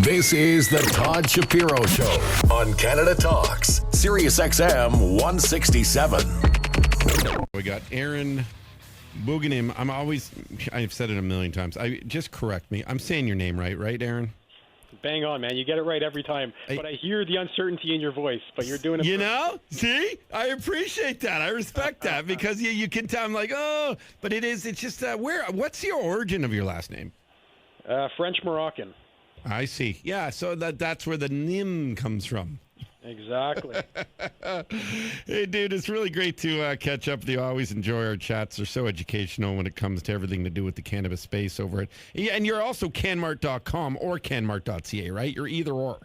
This is the Todd Shapiro Show on Canada Talks, SiriusXM 167. We got Aaron Bouganim. I've said it a million times. Just correct me. I'm saying your name right, Aaron? Bang on, man. You get it right every time. But I hear the uncertainty in your voice, but you're doing it. You know? See? I appreciate that. I respect that because you can tell I'm like, oh, but it's just, what's the origin of your last name? French Moroccan. I see. Yeah, so that's where the Nim comes from. Exactly. Hey, dude, it's really great to catch up with you. I always enjoy our chats. They're so educational when it comes to everything to do with the cannabis space over it. Yeah, and you're also CannMart.com or CannMart.ca, right? You're either or.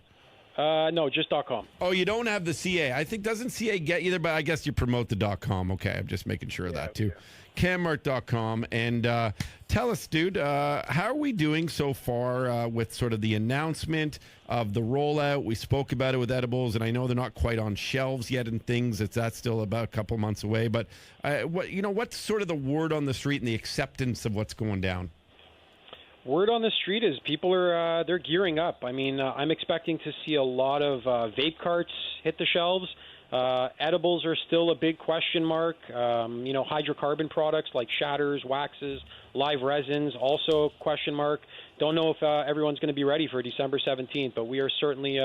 No, just .com. Oh, you don't have the CA. I think, doesn't CA get either, but I guess you promote the .com. Okay, I'm just making sure of that, too. Yeah. CannMart.com. And tell us, dude, how are we doing so far with sort of the announcement of the rollout? We spoke about it with edibles, and I know they're not quite on shelves yet and things. That's still about a couple months away. But what's sort of the word on the street and the acceptance of what's going down? Word on the street is people are they're gearing up. I mean, I'm expecting to see a lot of vape carts hit the shelves. Edibles are still a big question mark. Hydrocarbon products like shatters, waxes, live resins, also question mark. Don't know if everyone's going to be ready for December 17th, but we are certainly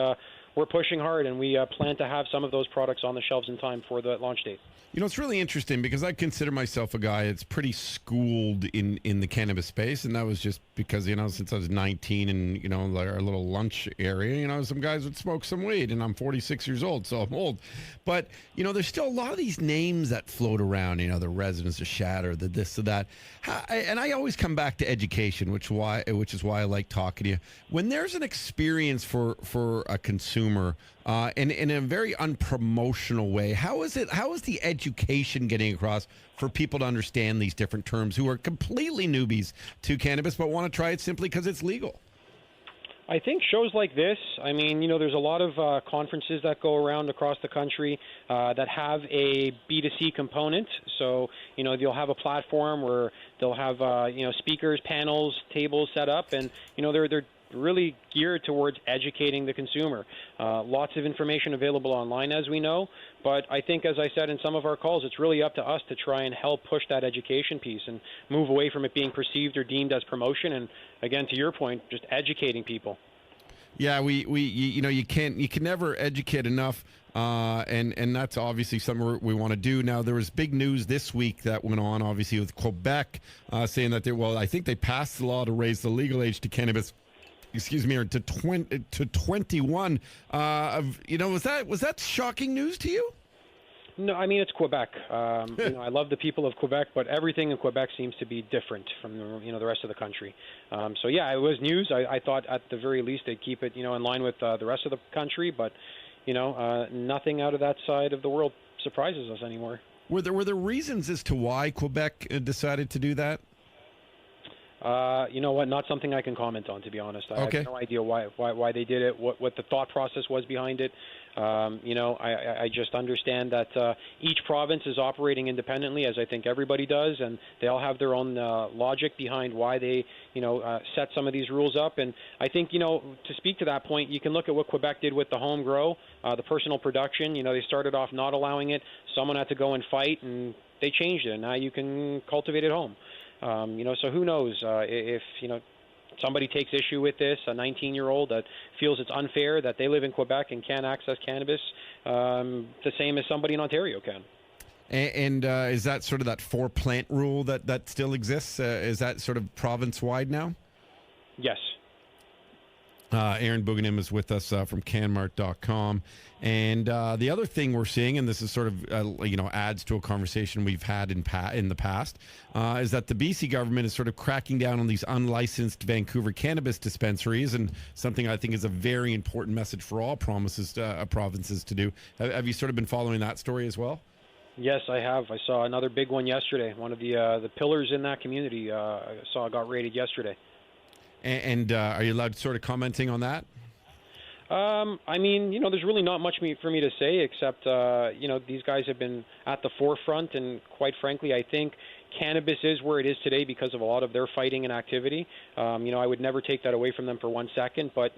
we're pushing hard, and we plan to have some of those products on the shelves in time for the launch date. You know, it's really interesting because I consider myself a guy that's pretty schooled in the cannabis space, and that was just because, since I was 19 and, our little lunch area, some guys would smoke some weed, and I'm 46 years old, so I'm old. But, there's still a lot of these names that float around, the residents, the shatter, the this, the that. And I always come back to education, which is why I like talking to you. When there's an experience for a consumer, in a very unpromotional way, how is the education getting across for people to understand these different terms who are completely newbies to cannabis but want to try it simply because it's legal? I think shows like this, there's a lot of conferences that go around across the country that have a B2C component. So, you'll have a platform where they'll have, speakers, panels, tables set up, and, they're really geared towards educating the consumer. Lots of information available online, as we know, but I think, as I said in some of our calls, it's really up to us to try and help push that education piece and move away from it being perceived or deemed as promotion, and again, to your point, just educating people. Yeah, you can never educate enough, and that's obviously something we want to do. Now, there was big news this week that went on, obviously, with Quebec saying that I think they passed the law to raise the legal age to cannabis. Or to 21. Was that shocking news to you? No, it's Quebec. I love the people of Quebec, but everything in Quebec seems to be different from the rest of the country. So yeah, it was news. I thought at the very least they'd keep it in line with the rest of the country, but nothing out of that side of the world surprises us anymore. Were there reasons as to why Quebec decided to do that? You know what? Not something I can comment on, to be honest. I Okay. have no idea why they did it, what the thought process was behind it. I just understand that each province is operating independently, as I think everybody does, and they all have their own logic behind why they, set some of these rules up. And I think, to speak to that point, you can look at what Quebec did with the home grow, the personal production. They started off not allowing it. Someone had to go and fight, and they changed it. And now you can cultivate at home. So who knows if, somebody takes issue with this, a 19-year-old that feels it's unfair that they live in Quebec and can't access cannabis, the same as somebody in Ontario can. And is that sort of that 4-plant rule that still exists? Is that sort of province-wide now? Yes. Aaron Bouganim is with us from CannMart.com. And the other thing we're seeing, and this is sort of, adds to a conversation we've had in the past, is that the BC government is sort of cracking down on these unlicensed Vancouver cannabis dispensaries, and something I think is a very important message for all provinces to do. Have you sort of been following that story as well? Yes, I have. I saw another big one yesterday. One of the pillars in that community got raided yesterday. And are you allowed sort of commenting on that? There's really not much for me to say except, these guys have been at the forefront. And quite frankly, I think, cannabis is where it is today because of a lot of their fighting and activity. I would never take that away from them for 1 second, but,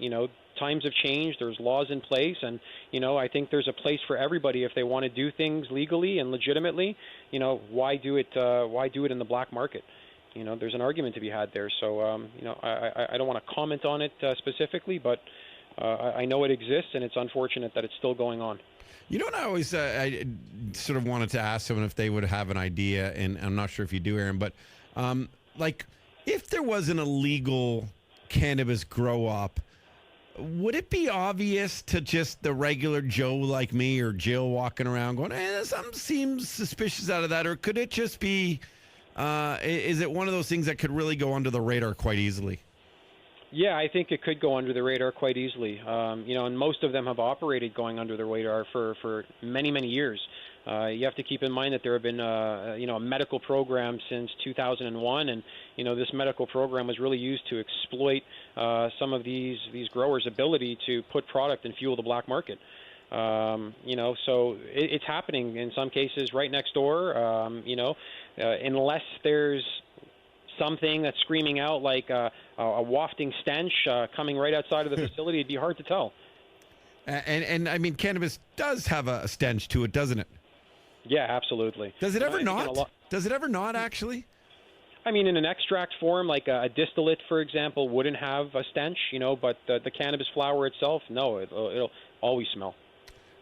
times have changed. There's laws in place, and, I think there's a place for everybody if they want to do things legally and legitimately. Why do it in the black market? There's an argument to be had there. So, I don't want to comment on it specifically, but I know it exists, and it's unfortunate that it's still going on. What I always I sort of wanted to ask someone if they would have an idea, and I'm not sure if you do, Aaron, but if there was an illegal cannabis grow up, would it be obvious to just the regular Joe like me or Jill walking around going, something seems suspicious out of that? Or could it just be, is it one of those things that could really go under the radar quite easily? Yeah, I think it could go under the radar quite easily. And most of them have operated going under the radar for many, many years. You have to keep in mind that there have been, a medical program since 2001, and this medical program was really used to exploit some of these growers' ability to put product and fuel the black market. So it's happening in some cases right next door. Unless there's something that's screaming out like a wafting stench coming right outside of the facility, it'd be hard to tell. And I mean, cannabis does have a stench to it, doesn't it? Yeah, absolutely. Does it ever not? Does it ever not, actually? I mean, in an extract form, like a distillate, for example, wouldn't have a stench, but the cannabis flower itself, no, it'll always smell.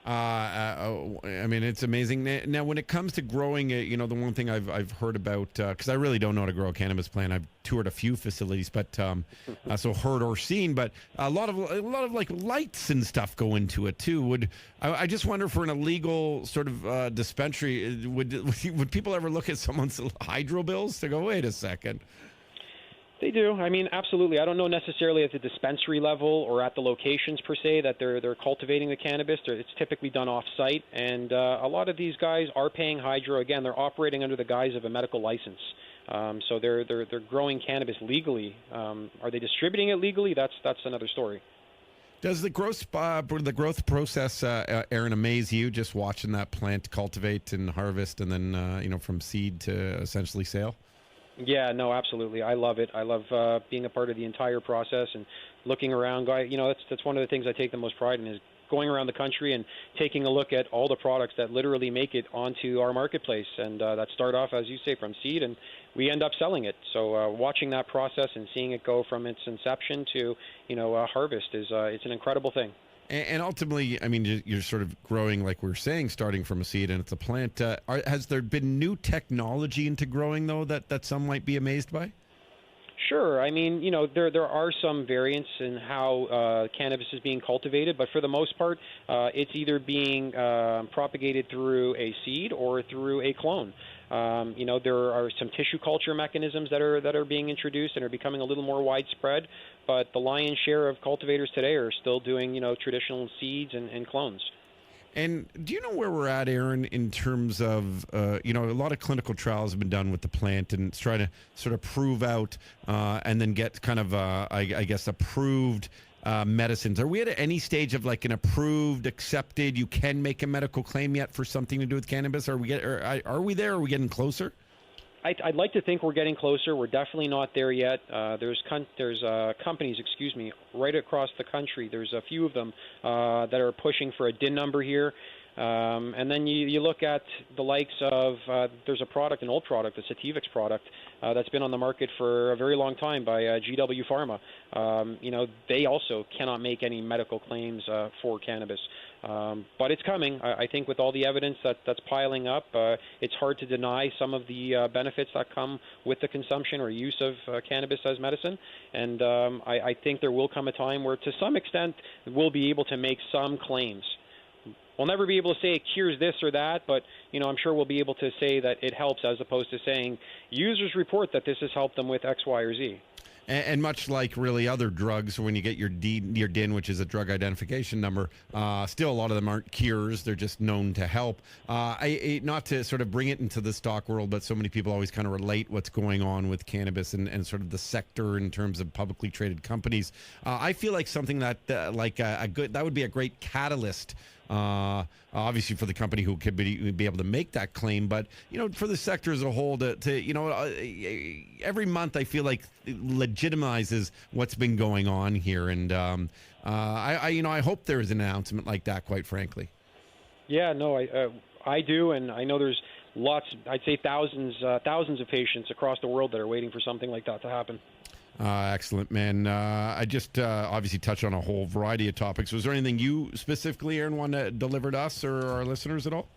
I mean, it's amazing. Now, when it comes to growing it, the one thing I've heard about, because I really don't know how to grow a cannabis plant. I've toured a few facilities, but so heard or seen. But a lot of like lights and stuff go into it too. I just wonder, for an illegal sort of dispensary, would people ever look at someone's hydro bills to go, wait a second? They do. I mean, absolutely. I don't know necessarily at the dispensary level or at the locations per se that they're cultivating the cannabis. It's typically done off-site, and a lot of these guys are paying hydro. Again, they're operating under the guise of a medical license. So they're growing cannabis legally. Are they distributing it legally? That's another story. Does the growth process, Aaron, amaze you, just watching that plant cultivate and harvest, and then from seed to essentially sale? Yeah, no, absolutely. I love it. I love being a part of the entire process and looking around. That's one of the things I take the most pride in, is going around the country and taking a look at all the products that literally make it onto our marketplace, and that start off, as you say, from seed, and we end up selling it. So watching that process and seeing it go from its inception to harvest it's an incredible thing. And ultimately, I mean, you're sort of growing, like we were saying, starting from a seed, and it's a plant. Has there been new technology into growing, though, that some might be amazed by? Sure. I mean, there are some variants in how cannabis is being cultivated, but for the most part, it's either being propagated through a seed or through a clone. There are some tissue culture mechanisms that are being introduced and are becoming a little more widespread, but the lion's share of cultivators today are still doing, traditional seeds and clones. And do you know where we're at, Aaron, in terms of, a lot of clinical trials have been done with the plant, and it's trying to sort of prove out and then get kind of, I guess, approved medicines. Are we at any stage of like an approved, accepted, you can make a medical claim yet for something to do with cannabis? Are we there? Are we getting closer? I'd like to think we're getting closer. We're definitely not there yet. There's companies, right across the country. There's a few of them that are pushing for a DIN number here. And then you look at the likes of, there's a product, an old product, the Sativix product, that's been on the market for a very long time by GW Pharma. They also cannot make any medical claims for cannabis. But it's coming. I think with all the evidence that's piling up, it's hard to deny some of the benefits that come with the consumption or use of cannabis as medicine. And I think there will come a time where, to some extent, we'll be able to make some claims. We'll never be able to say it cures this or that, but I'm sure we'll be able to say that it helps, as opposed to saying users report that this has helped them with X, Y, or Z. And much like really other drugs, when you get your DIN, which is a drug identification number, still a lot of them aren't cures. They're just known to help. Not to sort of bring it into the stock world, but so many people always kind of relate what's going on with cannabis and sort of the sector in terms of publicly traded companies. I feel like something that that would be a great catalyst obviously for the company who could be able to make that claim, but for the sector as a whole to every month I feel like it legitimizes what's been going on here, and I hope there is an announcement like that, quite frankly. Yeah, no, I do, and I know there's lots, I'd say thousands of patients across the world that are waiting for something like that to happen. Excellent, man. I just obviously touched on a whole variety of topics. Was there anything you specifically, Aaron, want to deliver to us or our listeners at all?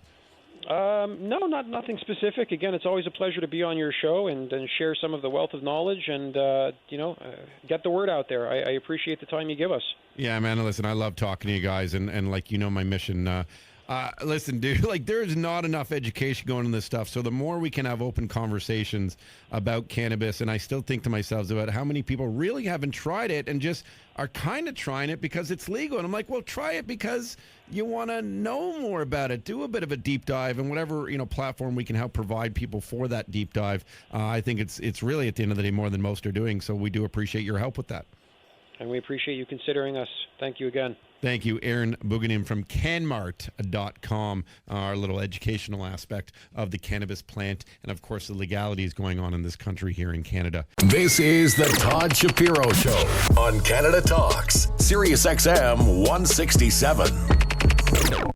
No, nothing specific. Again, it's always a pleasure to be on your show and share some of the wealth of knowledge and, get the word out there. I appreciate the time you give us. Yeah, man. Listen, I love talking to you guys, and like, my mission. Listen, dude, like there's not enough education going on this stuff. So the more we can have open conversations about cannabis, and I still think to myself about how many people really haven't tried it and just are kind of trying it because it's legal. And I'm like, well, try it because you want to know more about it. Do a bit of a deep dive, and whatever, platform we can help provide people for that deep dive. I think it's really at the end of the day more than most are doing. So we do appreciate your help with that. And we appreciate you considering us. Thank you again. Thank you, Aaron Bouganim from CannMart.com, our little educational aspect of the cannabis plant and, of course, the legalities going on in this country here in Canada. This is the Todd Shapiro Show on Canada Talks, SiriusXM 167.